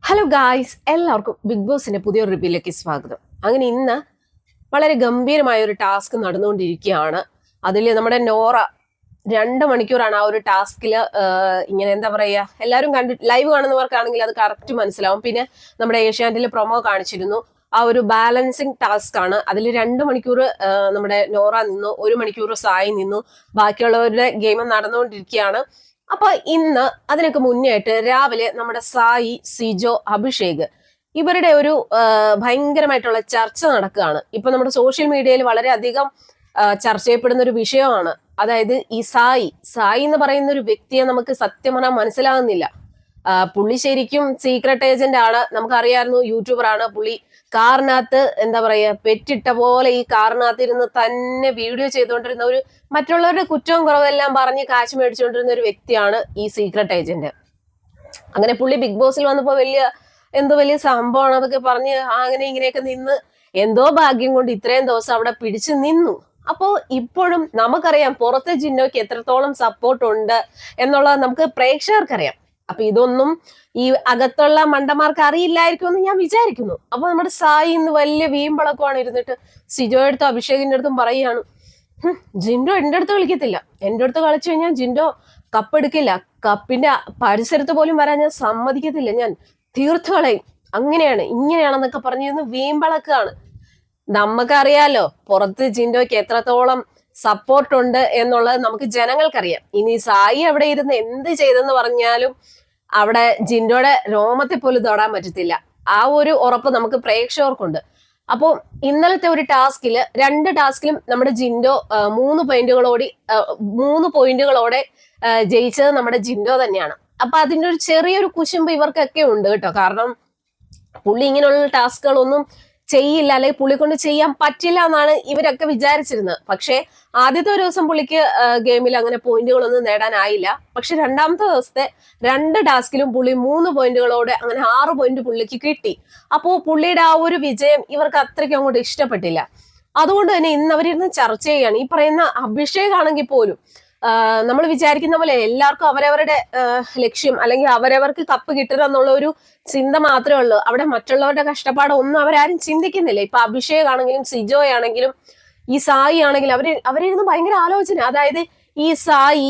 Hello guys, എല്ലാവർക്കും big ബോസിന്റെ പുതിയൊരു റിവ്യൂയിലേക്ക് സ്വാഗതം. അങ്ങനെ ഇന്ന് വളരെ ഗംഭീരമായ ഒരു ടാസ്ക് നടന്നുകൊണ്ടിരിക്കുകയാണ്. അതിൽ നമ്മുടെ നോറ 2 മണിക്കൂറാണ് ആ ഒരു ടാസ്കില് ഇങ്ങനെ എന്താ പറയുക, എല്ലാവരും ലൈവ് കാണുന്നവർക്കാണെങ്കിൽ അത് കറക്റ്റ് മനസ്സിലാവും. പിന്നെ നമ്മുടെ ഏഷ്യാനെറ്റിൽ പ്രൊമോ കാണിച്ചിരുന്നു. ആ ഒരു ബാലൻസിങ് ടാസ്ക് ആണ്. അതിൽ 2 മണിക്കൂർ നമ്മുടെ നോറ നിന്നു, 1 മണിക്കൂർ സായി നിന്നു, ബാക്കിയുള്ളവരുടെ ഗെയിം നടന്നുകൊണ്ടിരിക്കുകയാണ്. അപ്പൊ ഇന്ന് അതിനൊക്കെ മുന്നേ ആയിട്ട് രാവിലെ നമ്മുടെ സായി, സിജോ, അഭിഷേക് ഇവരുടെ ഒരു ഭയങ്കരമായിട്ടുള്ള ചർച്ച നടക്കുകയാണ്. ഇപ്പൊ നമ്മുടെ സോഷ്യൽ മീഡിയയിൽ വളരെയധികം ചർച്ച ചെയ്യപ്പെടുന്ന ഒരു വിഷയമാണ്. അതായത് ഈ സായി എന്ന് പറയുന്ന ഒരു വ്യക്തിയെ നമുക്ക് സത്യം പറഞ്ഞാൽ മനസ്സിലാകുന്നില്ല. പുള്ളി ശരിക്കും സീക്രട്ട് ഏജന്റ് ആണ്, നമുക്കറിയായിരുന്നു. യൂട്യൂബർ ആണ് പുള്ളി. കാറിനകത്ത് എന്താ പറയാ, പെറ്റിട്ട പോലെ ഈ കാറിനകത്ത് ഇരുന്ന് തന്നെ വീഡിയോ ചെയ്തുകൊണ്ടിരുന്ന ഒരു, മറ്റുള്ളവരുടെ കുറ്റവും കുറവെല്ലാം പറഞ്ഞ് കാശ് മേടിച്ചുകൊണ്ടിരുന്ന ഒരു വ്യക്തിയാണ് ഈ സീക്രട്ട് ഏജന്റ്. അങ്ങനെ പുള്ളി ബിഗ് ബോസിൽ വന്നപ്പോ വലിയ സംഭവമാണ് അതൊക്കെ പറഞ്ഞ് അങ്ങനെ ഇങ്ങനെയൊക്കെ നിന്ന് എന്തോ ഭാഗ്യം കൊണ്ട് ഇത്രയും ദിവസം അവിടെ പിടിച്ചു നിന്നു. അപ്പോ ഇപ്പോഴും നമുക്കറിയാം പുറത്തെ ജിന്നോയ്ക്ക് എത്രത്തോളം സപ്പോർട്ട് ഉണ്ട് എന്നുള്ളത് നമുക്ക് പ്രേക്ഷകർക്കറിയാം. അപ്പൊ ഇതൊന്നും ഈ അകത്തുള്ള മണ്ടന്മാർക്ക് അറിയില്ലായിരിക്കും എന്ന് ഞാൻ വിചാരിക്കുന്നു. അപ്പൊ നമ്മുടെ സായി ഇന്ന് വലിയ വീമ്പളക്കമാണ് ഇരുന്നിട്ട് സിജോയുടെ അടുത്തും അഭിഷേകിന്റെ അടുത്തും പറയുകയാണ്, ജിൻഡോ എന്റെ അടുത്ത് കളിക്കത്തില്ല, എന്റെ അടുത്ത് കളിച്ചു കഴിഞ്ഞാൽ ജിൻഡോ കപ്പെടുക്കില്ല, കപ്പിന്റെ പരിസരത്ത് പോലും വരാൻ ഞാൻ സമ്മതിക്കത്തില്ല, ഞാൻ തീർത്തു കളയും, അങ്ങനെയാണ് ഇങ്ങനെയാണെന്നൊക്കെ പറഞ്ഞിരുന്ന് വീമ്പളക്കാണ്. നമുക്കറിയാലോ പുറത്ത് ജിൻഡോയ്ക്ക് എത്രത്തോളം സപ്പോർട്ട് ഉണ്ട് എന്നുള്ളത് നമുക്ക് ജനങ്ങൾക്കറിയാം. ഇനി സായി അവിടെ ഇരുന്ന് എന്ത് ചെയ്തെന്ന് പറഞ്ഞാലും അവിടെ ജിൻഡോയുടെ രോമത്തെ പോലും തൊടാൻ പറ്റത്തില്ല. ആ ഒരു ഉറപ്പ് നമുക്ക് പ്രേക്ഷകർക്കുണ്ട്. അപ്പോൾ ഇന്നലത്തെ ഒരു ടാസ്കില് 2 ടാസ്കിലും നമ്മുടെ ജിൻഡോ 3 പോയിന്റുകളോടെ ജയിച്ചത് നമ്മുടെ ജിൻഡോ തന്നെയാണ്. അപ്പൊ അതിന്റെ ഒരു ചെറിയൊരു കുശുമ്പ് ഇവർക്കൊക്കെ ഉണ്ട് കേട്ടോ. കാരണം പുള്ളി ഇങ്ങനെയുള്ള ടാസ്കുകളൊന്നും ചെയ്യില്ല, അല്ലെങ്കിൽ പുള്ളി കൊണ്ട് ചെയ്യാൻ പറ്റില്ല എന്നാണ് ഇവരൊക്കെ വിചാരിച്ചിരുന്നത്. പക്ഷെ ആദ്യത്തെ ഒരു ദിവസം പുള്ളിക്ക് ഗെയിമിൽ അങ്ങനെ പോയിന്റുകളൊന്നും നേടാനായില്ല. പക്ഷെ രണ്ടാമത്തെ ദിവസത്തെ 2 ടാസ്കിലും പുള്ളി 3 പോയിന്റുകളോടെ അങ്ങനെ 6 പോയിന്റ് പുള്ളിക്ക് കിട്ടി. അപ്പോ പുള്ളിയുടെ ആ ഒരു വിജയം ഇവർക്ക് അത്രയ്ക്ക് അങ്ങോട്ട് ഇഷ്ടപ്പെട്ടില്ല. അതുകൊണ്ട് തന്നെ ഇന്ന് അവരിരുന്ന് ചർച്ച ചെയ്യുകയാണ്. ഈ പറയുന്ന അഭിഷേക് ആണെങ്കിൽ പോലും നമ്മൾ വിചാരിക്കുന്ന പോലെ എല്ലാവർക്കും അവരവരുടെ ലക്ഷ്യം, അല്ലെങ്കിൽ അവരവർക്ക് കപ്പ് കിട്ടുക എന്നുള്ള ഒരു ചിന്ത മാത്രമേ ഉള്ളൂ. അവിടെ മറ്റുള്ളവരുടെ കഷ്ടപ്പാടൊന്നും അവരാരും ചിന്തിക്കുന്നില്ല. ഇപ്പൊ അഭിഷേക് ആണെങ്കിലും സിജോ ആണെങ്കിലും ഈ സായി ആണെങ്കിലും അവരിരുന്ന് ഭയങ്കര ആലോചന. അതായത് ഈ സായി,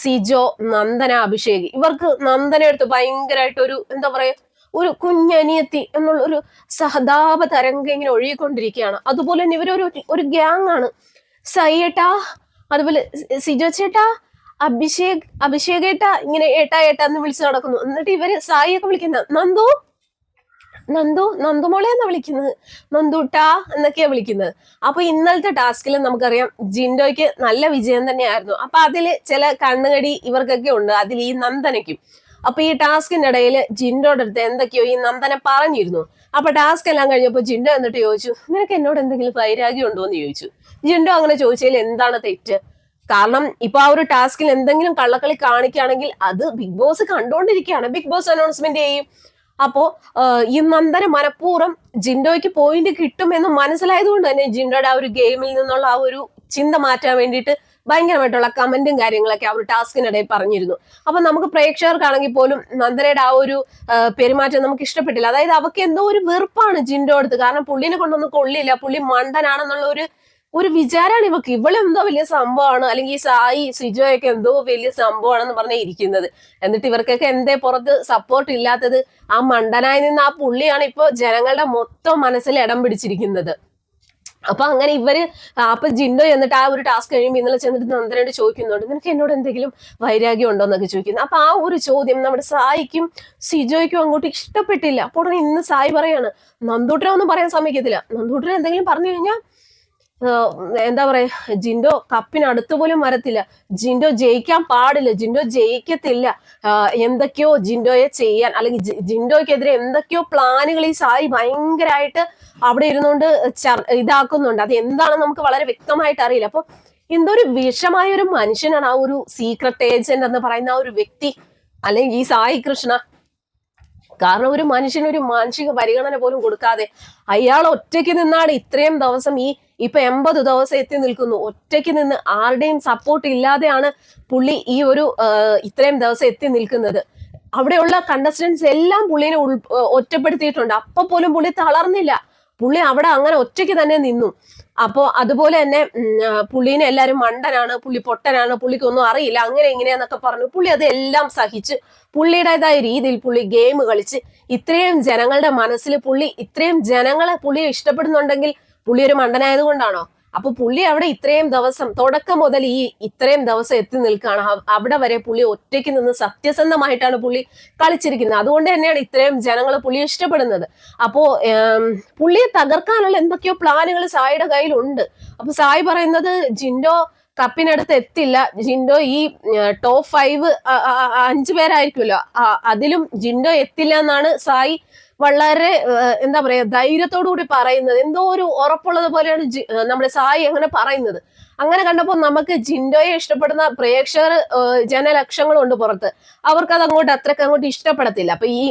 സിജോ, നന്ദന, അഭിഷേക്, ഇവർക്ക് നന്ദനയെടുത്ത് ഭയങ്കരമായിട്ട് ഒരു എന്താ പറയാ, ഒരു കുഞ്ഞനിയത്തി എന്നുള്ള ഒരു സഹതാപ തരംഗം ഇങ്ങനെ ഒഴുകിക്കൊണ്ടിരിക്കുകയാണ്. അതുപോലെ തന്നെ ഇവരൊരു ഗ്യാങ് ആണ്. സൈയേട്ടാ, അതുപോലെ സിജോ ചേട്ടാ, അഭിഷേക് ഏട്ടാ, ഇങ്ങനെ ഏട്ടാ എന്ന് വിളിച്ച് നടക്കുന്നു. എന്നിട്ട് ഇവര് സായിയൊക്കെ വിളിക്കുന്നത് നന്ദു മോളെ എന്നാ വിളിക്കുന്നത്, നന്ദൂട്ടാ എന്നൊക്കെയാ വിളിക്കുന്നത്. അപ്പൊ ഇന്നലത്തെ ടാസ്കിൽ നമുക്കറിയാം ജിൻഡോയ്ക്ക് നല്ല വിജയം തന്നെയായിരുന്നു. അപ്പൊ അതില് ചില കണ്ണുകടി ഇവർക്കൊക്കെ ഉണ്ട്, അതിൽ ഈ നന്ദനയ്ക്കും. അപ്പൊ ഈ ടാസ്കിന്റെ ഇടയിൽ ജിൻഡോയുടെ അടുത്ത് എന്തൊക്കെയോ ഈ നന്ദന പറഞ്ഞിരുന്നു. അപ്പൊ ടാസ്ക് എല്ലാം കഴിഞ്ഞപ്പോ ജിൻഡോ എന്നിട്ട് ചോദിച്ചു, നിനക്ക് എന്നോട് എന്തെങ്കിലും വൈരാഗ്യം ഉണ്ടോ എന്ന് ചോദിച്ചു. ജിൻഡോ അങ്ങനെ ചോദിച്ചതിൽ എന്താണ് തെറ്റ്? കാരണം ഇപ്പൊ ആ ഒരു ടാസ്കിൽ എന്തെങ്കിലും കള്ളക്കളി കാണിക്കുകയാണെങ്കിൽ അത് ബിഗ് ബോസ് കണ്ടുകൊണ്ടിരിക്കുകയാണ്, ബിഗ് ബോസ് അനൗൺസ്മെന്റ് ചെയ്യും. അപ്പോ ഈ നന്ദന മനഃപൂർവ്വം ജിൻഡോയ്ക്ക് പോയിന്റ് കിട്ടും എന്ന് മനസ്സിലായത് കൊണ്ട് തന്നെ ജിൻഡോയുടെ ആ ഒരു ഗെയിമിൽ നിന്നുള്ള ആ ഒരു ചിന്ത മാറ്റാൻ വേണ്ടിയിട്ട് ഭയങ്കരമായിട്ടുള്ള കമന്റും കാര്യങ്ങളൊക്കെ ആ ഒരു ടാസ്കിനിടയിൽ പറഞ്ഞിരുന്നു. അപ്പൊ നമുക്ക് പ്രേക്ഷകർക്കാണെങ്കിൽ പോലും നന്ദനയുടെ ആ ഒരു പെരുമാറ്റം നമുക്ക് ഇഷ്ടപ്പെട്ടില്ല. അതായത് അവർക്ക് എന്തോ ഒരു വെറുപ്പാണ് ജിൻഡോ അടുത്ത്. കാരണം പുള്ളിനെ കൊണ്ടൊന്നും കൊള്ളില്ല, പുള്ളി മണ്ടനാണെന്നുള്ള ഒരു വിചാരമാണ് ഇവക്ക്. ഇവളെന്തോ വലിയ സംഭവമാണ്, അല്ലെങ്കിൽ ഈ സായി, സിജോയൊക്കെ എന്തോ വലിയ സംഭവമാണെന്ന് പറഞ്ഞേ ഇരിക്കുന്നത്. എന്നിട്ട് ഇവർക്കൊക്കെ എന്തേ പുറത്ത് സപ്പോർട്ട് ഇല്ലാത്തത്? ആ മണ്ടനായി നിന്ന് ആ പുള്ളിയാണ് ഇപ്പൊ ജനങ്ങളുടെ മൊത്തം മനസ്സിൽ ഇടം പിടിച്ചിരിക്കുന്നത്. അപ്പൊ അങ്ങനെ അപ്പൊ ജിൻഡോ എന്നിട്ട് ആ ഒരു ടാസ്ക് കഴിയുമ്പോൾ ഇന്നലെ ചെന്നിട്ട് നന്ദനോട് ചോദിക്കുന്നുണ്ട്, നിനക്ക് എന്നോട് എന്തെങ്കിലും വൈരാഗ്യം ഉണ്ടോ എന്നൊക്കെ ചോദിക്കുന്നു. അപ്പൊ ആ ഒരു ചോദ്യം നമ്മുടെ സായിക്കും സിജോയ്ക്കും അങ്ങോട്ട് ഇഷ്ടപ്പെട്ടില്ല. അപ്പോൾ ഇന്ന് സായി പറയാണ്, നന്ദൂട്ടനെ ഒന്നും പറയാൻ സമ്മതിക്കത്തില്ല, നന്ദൂട്ടനെ എന്തെങ്കിലും പറഞ്ഞു കഴിഞ്ഞാൽ എന്താ പറയാ, ജിൻഡോ കപ്പിനടുത്ത് പോലും വരത്തില്ല, ജിൻഡോ ജയിക്കാൻ പാടില്ല, ജിൻഡോ ജയിക്കത്തില്ല, എന്തൊക്കെയോ ജിൻഡോയെ ചെയ്യാൻ, അല്ലെങ്കിൽ ജിൻഡോയ്ക്കെതിരെ എന്തൊക്കെയോ പ്ലാനുകൾ ഈ സായി ഭയങ്കരമായിട്ട് അവിടെ ഇരുന്നുകൊണ്ട് ഇതാക്കുന്നുണ്ട്. അത് എന്താണെന്ന് നമുക്ക് വളരെ വ്യക്തമായിട്ട് അറിയില്ല. അപ്പൊ എന്തോ ഒരു വിഷമായ ഒരു മനുഷ്യനാണ് ആ ഒരു സീക്രട്ട് ഏജന്റ് എന്ന് പറയുന്ന ആ ഒരു വ്യക്തി, അല്ലെങ്കിൽ ഈ സായി കൃഷ്ണ. കാരണം ഒരു മനുഷ്യന് ഒരു മാനസിക പരിഗണന പോലും കൊടുക്കാതെ അയാൾ ഒറ്റയ്ക്ക് നിന്നാണ് ഇത്രയും ദിവസം ഇപ്പൊ 80 ദിവസം എത്തി നിൽക്കുന്നു. ഒറ്റയ്ക്ക് നിന്ന് ആരുടെയും സപ്പോർട്ട് ഇല്ലാതെയാണ് പുള്ളി ഈ ഒരു ഇത്രയും ദിവസം എത്തി നിൽക്കുന്നത്. അവിടെയുള്ള കണ്ടസ്റ്റൻസ് എല്ലാം പുള്ളിനെ ഒറ്റപ്പെടുത്തിയിട്ടുണ്ട്. അപ്പൊ പോലും പുള്ളി തളർന്നില്ല. പുള്ളി അവിടെ അങ്ങനെ ഒറ്റയ്ക്ക് തന്നെ നിന്നു. അപ്പോ അതുപോലെ തന്നെ പുള്ളീനെ എല്ലാരും മണ്ടനാണ്, പുള്ളി പൊട്ടനാണ്, പുള്ളിക്കൊന്നും അറിയില്ല, അങ്ങനെ ഇങ്ങനെയാന്നൊക്കെ പറഞ്ഞു. പുള്ളി അതെല്ലാം സഹിച്ച് പുള്ളിയുടേതായ രീതിയിൽ പുള്ളി ഗെയിം കളിച്ച് ഇത്രയും ജനങ്ങളുടെ മനസ്സിൽ ഇത്രയും ജനങ്ങളെ പുള്ളിയെ ഇഷ്ടപ്പെടുന്നുണ്ടെങ്കിൽ പുള്ളി ഒരു മണ്ടനായത് കൊണ്ടാണോ? അപ്പൊ പുള്ളി അവിടെ ഇത്രയും ദിവസം തുടക്കം മുതൽ ഇത്രയും ദിവസം എത്തി നിൽക്കുകയാണ്. അവിടെ വരെ പുള്ളി ഒറ്റയ്ക്ക് നിന്ന് സത്യസന്ധമായിട്ടാണ് പുള്ളി കളിച്ചിരിക്കുന്നത്. അതുകൊണ്ട് തന്നെയാണ് ഇത്രയും ജനങ്ങൾ പുള്ളിയെ ഇഷ്ടപ്പെടുന്നത്. അപ്പോ പുള്ളിയെ തകർക്കാനുള്ള എന്തൊക്കെയോ പ്ലാനുകൾ സായിയുടെ കയ്യിലുണ്ട്. അപ്പൊ സായി പറയുന്നത് ജിൻഡോ കപ്പിനടുത്ത് എത്തില്ല, ജിൻഡോ ഈ ടോപ്പ് 5 5 പേരായിരിക്കുമല്ലോ, അതിലും ജിൻഡോ എത്തില്ല എന്നാണ് സായി വളരെ എന്താ പറയാ ധൈര്യത്തോടു കൂടി പറയുന്നത്. എന്തോ ഒരു ഉറപ്പുള്ളത് പോലെയാണ് നമ്മുടെ സായി അങ്ങനെ പറയുന്നത്. അങ്ങനെ കണ്ടപ്പോൾ നമുക്ക് ജിൻഡോയെ ഇഷ്ടപ്പെടുന്ന പ്രേക്ഷകർ ജനലക്ഷങ്ങളുണ്ട് പുറത്ത്. അവർക്കത് അത്രയ്ക്ക് അങ്ങോട്ട് ഇഷ്ടപ്പെടത്തില്ല. അപ്പൊ ഈ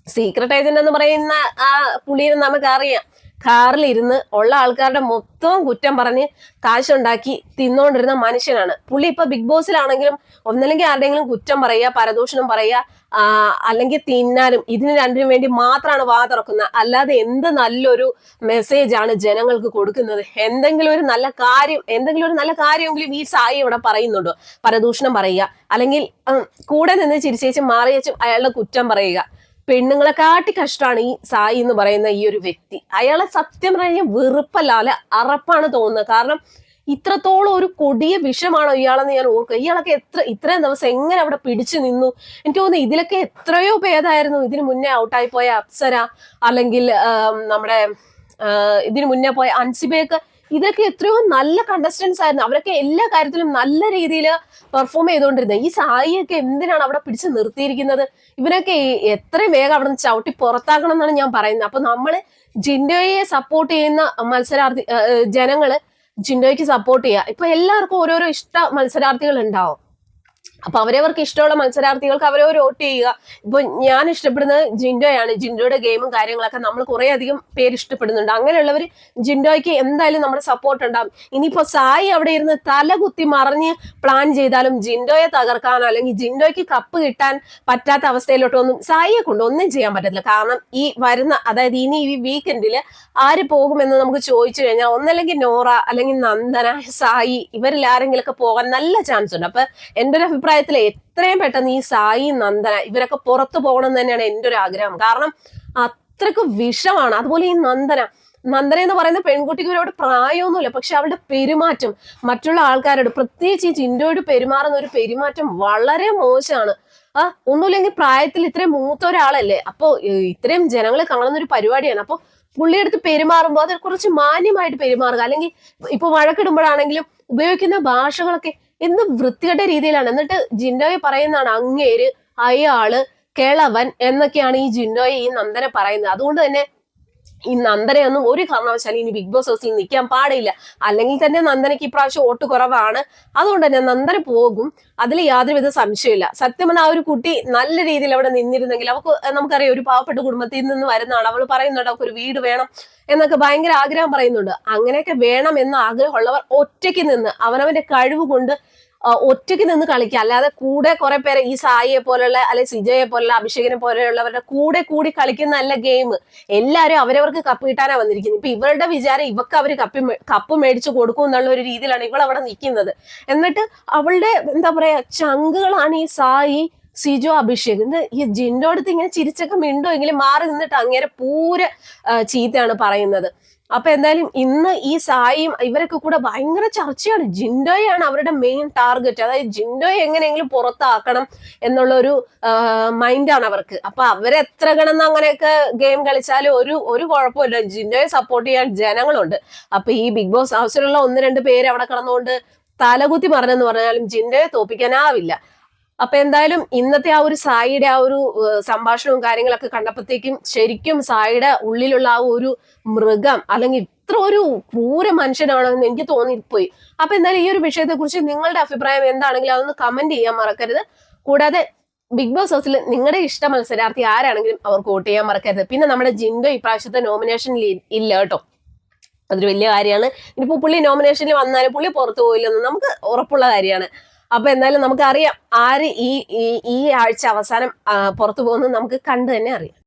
സീക്രട്ട് ഏജന്റ് എന്ന് പറയുന്ന ആ പുള്ളിയെ നമുക്കറിയാം, കാറിലിരുന്ന് ഉള്ള ആൾക്കാരുടെ മൊത്തം കുറ്റം പറഞ്ഞ് കാശുണ്ടാക്കി തിന്നോണ്ടിരുന്ന മനുഷ്യനാണ് പുള്ളി. ഇപ്പൊ ബിഗ് ബോസിലാണെങ്കിലും ഒന്നല്ലെങ്കിൽ ആരുടെയെങ്കിലും കുറ്റം പറയുക, പരദൂഷണം പറയുക, അല്ലെങ്കിൽ തിന്നാനും ഇതിന് രണ്ടിനും വേണ്ടി മാത്രമാണ് വാ തുറക്കുന്നത്. അല്ലാതെ എന്ത് നല്ലൊരു മെസ്സേജ് ആണ് ജനങ്ങൾക്ക് കൊടുക്കുന്നത്? എന്തെങ്കിലും ഒരു നല്ല കാര്യമെങ്കിലും ഈ സായി ഇവിടെ പറയുന്നുണ്ടോ? പരദൂഷണം പറയുക, അല്ലെങ്കിൽ കൂടെ നിന്ന് ചിരിച്ചേച്ചും മാറിയേച്ചും അയാളുടെ കുറ്റം പറയുക. പെണ്ണുങ്ങളെ കാട്ടി കഷ്ടമാണ് ഈ സായി എന്ന് പറയുന്ന ഈ ഒരു വ്യക്തി. അയാളെ സത്യം പറഞ്ഞാൽ വെറുപ്പല്ല, അറപ്പാണ് തോന്നുന്നത്. കാരണം ഇത്രത്തോളം ഒരു കൊടിയ വിഷമാണോ ഇയാളെന്ന് ഞാൻ ഓർക്കുക. ഇയാളൊക്കെ ഇത്രയും ദിവസം എങ്ങനെ അവിടെ പിടിച്ചു നിന്നു? എനിക്ക് തോന്നുന്നു ഇതിലൊക്കെ എത്രയോ ഭേദമായിരുന്നു ഇതിനു മുന്നേ ഔട്ടായി പോയ അപ്സര, അല്ലെങ്കിൽ നമ്മുടെ ഇതിനു മുന്നേ പോയ അൻസിബയൊക്കെ. ഇതൊക്കെ എത്രയോ നല്ല കണ്ടസ്റ്റൻസ് ആയിരുന്നു. അവരൊക്കെ എല്ലാ കാര്യത്തിലും നല്ല രീതിയിൽ പെർഫോം ചെയ്തുകൊണ്ടിരുന്നത്. ഈ സായിയൊക്കെ എന്തിനാണ് അവിടെ പിടിച്ച് നിർത്തിയിരിക്കുന്നത്? ഇവരൊക്കെ എത്രയും വേഗം അവിടെ നിന്ന് ചവിട്ടി പുറത്താക്കണം എന്നാണ് ഞാൻ പറയുന്നത്. അപ്പൊ നമ്മള് ജിൻഡോയെ സപ്പോർട്ട് ചെയ്യുന്ന ജനങ്ങള് ജിൻഡോയ്ക്ക് സപ്പോർട്ട് ചെയ്യുക. ഇപ്പൊ എല്ലാവർക്കും ഓരോരോ മത്സരാർത്ഥികൾ ഉണ്ടാവും. അപ്പൊ അവരവർക്ക് ഇഷ്ടമുള്ള മത്സരാർത്ഥികൾക്ക് അവരവർ വോട്ട് ചെയ്യുക. ഇപ്പൊ ഞാൻ ഇഷ്ടപ്പെടുന്നത് ജിൻഡോയാണ്. ജിൻഡോയുടെ ഗെയിമും കാര്യങ്ങളൊക്കെ നമ്മൾ കുറെ അധികം പേര് ഇഷ്ടപ്പെടുന്നുണ്ട്. അങ്ങനെയുള്ളവർ ജിൻഡോയ്ക്ക് എന്തായാലും നമ്മുടെ സപ്പോർട്ട് ഉണ്ടാവും. ഇനിയിപ്പോ സായി അവിടെ ഇരുന്ന് തലകുത്തി മറിഞ്ഞ് പ്ലാൻ ചെയ്താലും ജിൻഡോയെ തകർക്കാനോ അല്ലെങ്കിൽ ജിൻഡോയ്ക്ക് കപ്പ് കിട്ടാൻ പറ്റാത്ത അവസ്ഥയിലോട്ടൊന്നും സായിയെ കൊണ്ട് ഒന്നും ചെയ്യാൻ പറ്റത്തില്ല. കാരണം ഈ വരുന്ന ഇനി ഈ വീക്കെൻഡില് ആര് പോകുമെന്ന് നമുക്ക് ചോദിച്ചു കഴിഞ്ഞാൽ ഒന്നല്ലെങ്കിൽ നോറ, അല്ലെങ്കിൽ നന്ദന, സായി, ഇവരിൽ ആരെങ്കിലും ഒക്കെ പോകാൻ നല്ല ചാൻസ് ഉണ്ട്. അപ്പൊ എൻ്റെ ഒരു അഭിപ്രായത്തിൽ എത്രയും പെട്ടെന്ന് ഈ സായി, നന്ദന ഇവരൊക്കെ പുറത്തു പോകണം എന്ന് തന്നെയാണ് എൻ്റെ ഒരു ആഗ്രഹം. കാരണം അത്രയ്ക്ക് വിഷമാണ്. അതുപോലെ ഈ നന്ദന എന്ന് പറയുന്ന പെൺകുട്ടിക്ക് ഒരുപാട് പ്രായമൊന്നുമില്ല, പക്ഷെ അവളുടെ പെരുമാറ്റം മറ്റുള്ള ആൾക്കാരോട്, പ്രത്യേകിച്ച് ഈ ജിൻഡോയോട് പെരുമാറുന്ന ഒരു പെരുമാറ്റം വളരെ മോശമാണ്. ഒന്നുമില്ലെങ്കിൽ പ്രായത്തിൽ ഇത്രയും മൂത്ത ഒരാളല്ലേ, അപ്പൊ ഇത്രയും ജനങ്ങളെ കാണുന്ന ഒരു പരിപാടിയാണ്. അപ്പൊ പുള്ളിയെടുത്ത് പെരുമാറുമ്പോൾ അത് കുറച്ച് മാന്യമായിട്ട് പെരുമാറുക. അല്ലെങ്കിൽ ഇപ്പൊ വഴക്കിടുമ്പോഴാണെങ്കിലും ഉപയോഗിക്കുന്ന ഭാഷകളൊക്കെ എന്ത് വൃത്തികെട്ട രീതിയിലാണ്. എന്നിട്ട് ജിൻഡോയെ പറയുന്നതാണ് അങ്ങേര്, അയാള്, കിളവൻ എന്നൊക്കെയാണ് ഈ ജിൻഡോയെ ഈ നന്ദനെ പറയുന്നത്. അതുകൊണ്ട് തന്നെ ഈ നന്ദനയൊന്നും ഒരു കാരണവശാലും ഇനി ബിഗ് ബോസ് ഹൗസിൽ നിൽക്കാൻ പാടില്ല. അല്ലെങ്കിൽ തന്നെ നന്ദനയ്ക്ക് ഇപ്രാവശ്യം വോട്ട് കുറവാണ്. അതുകൊണ്ട് തന്നെ നന്ദന പോകും, അതിൽ യാതൊരുവിധ സംശയമില്ല. സത്യം പറഞ്ഞാൽ ആ ഒരു കുട്ടി നല്ല രീതിയിൽ അവിടെ നിന്നിരുന്നെങ്കിൽ, നമുക്കറിയാം ഒരു പാവപ്പെട്ട കുടുംബത്തിൽ നിന്ന് വരുന്നതാണ്. അവൾ പറയുന്നുണ്ട് അവൾക്ക് ഒരു വീട് വേണം എന്നൊക്കെ ഭയങ്കര ആഗ്രഹം പറയുന്നുണ്ട്. അങ്ങനെയൊക്കെ വേണം എന്ന ആഗ്രഹമുള്ളവർ ഒറ്റയ്ക്ക് നിന്ന് അവനവന്റെ കഴിവ് കൊണ്ട് ഒറ്റയ്ക്ക് നിന്ന് കളിക്കുക. അല്ലാതെ കൂടെ കുറെ പേരെ ഈ സായിയെ പോലുള്ള അല്ലെങ്കിൽ സിജയെ പോലുള്ള അഭിഷേകിനെ പോലെയുള്ളവരുടെ കൂടെ കൂടി കളിക്കുന്നതല്ല ഗെയിം. എല്ലാവരും അവരവർക്ക് കപ്പ് കിട്ടാനാ വന്നിരിക്കുന്നത്. ഇപ്പൊ ഇവരുടെ വിചാരം ഇവക്ക് അവര് കപ്പ് മേടിച്ചു കൊടുക്കും എന്നുള്ള ഒരു രീതിയിലാണ് ഇവൾ അവിടെ നിൽക്കുന്നത്. എന്നിട്ട് അവളുടെ എന്താ പറയാ ചങ്കുകളാണ് ഈ സായി, സിജോ, അഭിഷേക്. ഈ ജിൻഡോ അടുത്ത് ഇങ്ങനെ ചിരിച്ചൊക്കെ മിണ്ടോ എങ്കിലും മാറി നിന്നിട്ട് അങ്ങേരെ പൂര ചീത്തയാണ് പറയുന്നത്. അപ്പൊ എന്തായാലും ഇന്ന് ഈ സായിയും ഇവരൊക്കെ കൂടെ ഭയങ്കര ചർച്ചയാണ്. ജിൻഡോയാണ് അവരുടെ മെയിൻ ടാർഗറ്റ്. അതായത് ജിൻഡോയെ എങ്ങനെയെങ്കിലും പുറത്താക്കണം എന്നുള്ള ഒരു മൈൻഡാണ് അവർക്ക്. അപ്പൊ അവരെത്ര കിടന്ന് അങ്ങനെയൊക്കെ ഗെയിം കളിച്ചാലും ഒരു കുഴപ്പമില്ല. ജിൻഡോയെ സപ്പോർട്ട് ചെയ്യാൻ ജനങ്ങളുണ്ട്. അപ്പൊ ഈ ബിഗ് ബോസ് ഹൗസിലുള്ള 1-2 പേര് അവിടെ കിടന്നുകൊണ്ട് തലകുത്തി മറിഞ്ഞെന്ന് പറഞ്ഞാലും ജിൻഡോയെ തോപ്പിക്കാനാവില്ല. അപ്പൊ എന്തായാലും ഇന്നത്തെ ആ ഒരു സായിയുടെ ആ ഒരു സംഭാഷണവും കാര്യങ്ങളൊക്കെ കണ്ടപ്പോഴത്തേക്കും ശരിക്കും സായിയുടെ ഉള്ളിലുള്ള ആ ഒരു മൃഗം അല്ലെങ്കിൽ ഇത്ര ഒരു ക്രൂര മനുഷ്യനാണെന്ന് എനിക്ക് തോന്നിപ്പോയി. അപ്പൊ എന്തായാലും ഈ ഒരു വിഷയത്തെ കുറിച്ച് നിങ്ങളുടെ അഭിപ്രായം എന്താണെങ്കിലും അതൊന്ന് കമന്റ് ചെയ്യാൻ മറക്കരുത്. കൂടാതെ ബിഗ് ബോസ് ഹൗസിൽ നിങ്ങളുടെ ഇഷ്ട മത്സരാർത്ഥി ആരാണെങ്കിലും അവർക്ക് വോട്ട് ചെയ്യാൻ മറക്കരുത്. പിന്നെ നമ്മുടെ ജിൻഡോ ഇപ്രാവശ്യത്തെ നോമിനേഷനിൽ ഇല്ല കേട്ടോ, അതൊരു വലിയ കാര്യമാണ്. ഇനിയിപ്പോ പുള്ളി നോമിനേഷനിൽ വന്നാലും പുള്ളി പുറത്തു പോയില്ലെന്ന് നമുക്ക് ഉറപ്പുള്ള കാര്യമാണ്. അപ്പൊ എന്തായാലും നമുക്ക് അറിയാം ആര് ഈ ആഴ്ച അവസാനം പുറത്തു പോകുന്നത് നമുക്ക് കണ്ടു തന്നെ അറിയാം.